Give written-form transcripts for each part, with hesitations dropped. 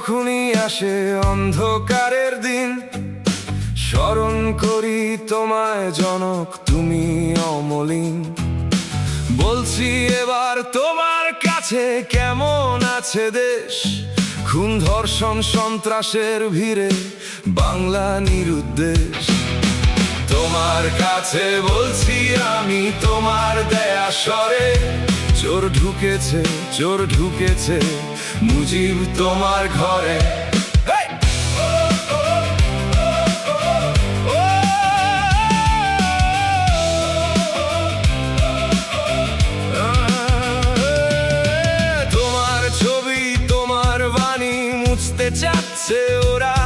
যখনই আসে অন্ধকারের দিন, স্মরণ করি তোমায় জনক, তুমি অমলিন। বলছি এবার তোমার কাছে, কেমন আছে দেশ? খুন ধর্ষণ সন্ত্রাসের ভিড়ে বাংলা নিরুদ্দেশ। তোমার কাছে বলছি আমি, তোমার দেয়া স্বরে, চোর ঢুকেছে, চোর ঢুকেছে, মুজিব তোমার ঘরে। তোমার ছবি, তোমার বাণী মুছতে চাচ্ছে ওরা,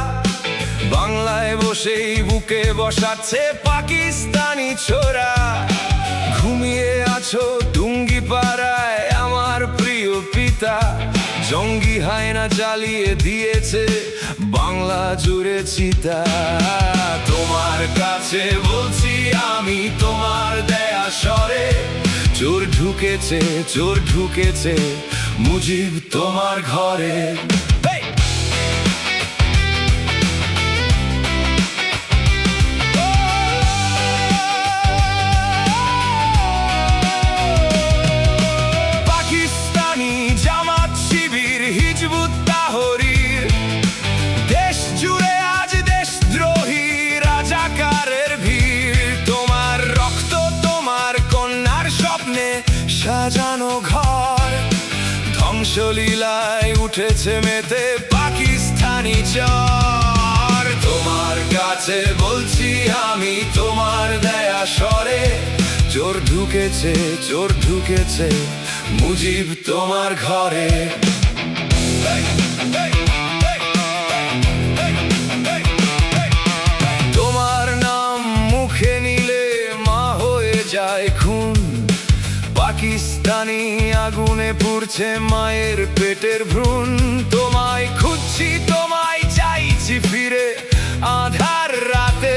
বাংলায় বসেই বুকে বসাচ্ছে পাকিস্তানি ছোরা। ঘুমিয়ে আছো টুঙ্গি পাড়ায় আমার প্রিয় পিতা, জঙ্গি হায়না জ্বালিয়ে দিয়েছে বাংলা জুড়ে চিতা। তোমার কাছে বলছি আমি, তোমার দেয়া স্বরে, চোর ঢুকেছে, চোর ঢুকেছে, মুজিব তোমার ঘরে। সাজানো ঘর ধ্বংসলীলায় উঠেছে মেতে পাকিস্তানি চর। তোমার কাছে বলছি আমি, তোমার দেয়া স্বরে, চোর ঢুকেছে, চোর ঢুকেছে, মুজিব তোমার ঘরে। তোমার নাম মুখে নিলে মা হয়ে যায় খুন, পাকিস্তানি আগুনে পুড়ছে মায়ের পেটের ভ্রূণ। তোমায় খুঁজছি, তোমায় চাইছি ফিরে আধার রাতে,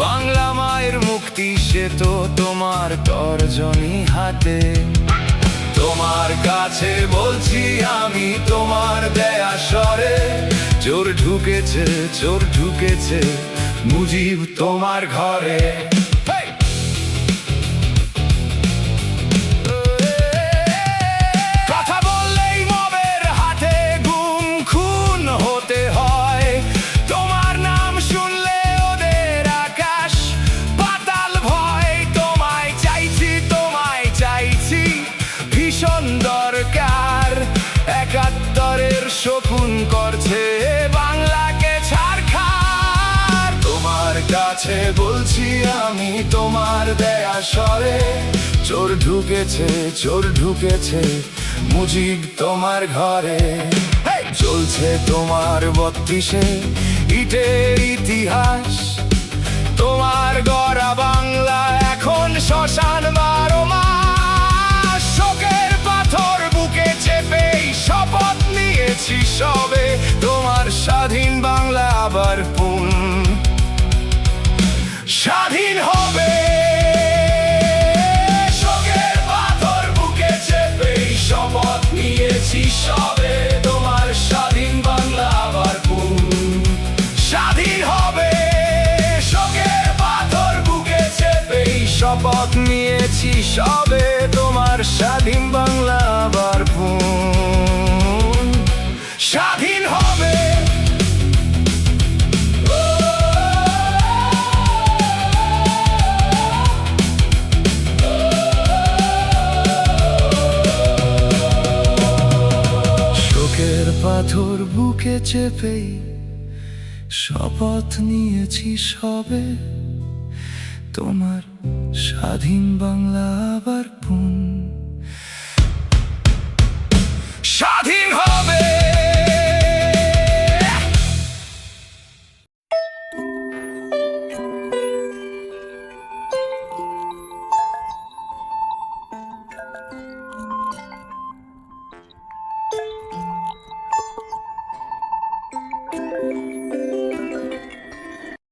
বাংলা মায়ের মুক্তি সে তো তোমার তর্জনী হাতে। তোমার কাছে বলছি আমি, তোমার দেয়া স্বরে, চোর ঢুকেছে, চোর ঢুকেছে, মুজিব তোমার ঘরে। দরকার একাত্তরের শকুন করছে বাংলাকে ছারখার। তোমার কাছে বলছি আমি, তোমার দেয়া স্বরে, চোর ঢুকেছে, চোর ঢুকেছে, মুজিব তোমার ঘরে। চলছে তোমার 32-এ ইটের ইতিহাস, তোমার গড়া বাংলা এখন শ্মশান 12 মাস। শোকের পাথর বুকে চেপেই শপথ নিয়েছি সবে, তোমার স্বাধীন বাংলা আবার পুন স্বাধীন হবে। শোকের পাথর বুকে চেপেই শপথ নিয়েছি সবে, তোমার স্বাধীন বাংলা আবার পুন স্বাধীন হবে। শোকের পাথর বুকে চেপেই শপথ নিয়েছি সবে, তোমার স্বাধীন বাংলা আবার পুন স্বাধীন হবে। শোকের পাথর বুকে চেপেই শপথ নিয়েছি সবে, তোমার স্বাধীন বাংলা আবার পুন স্বাধীন হবে।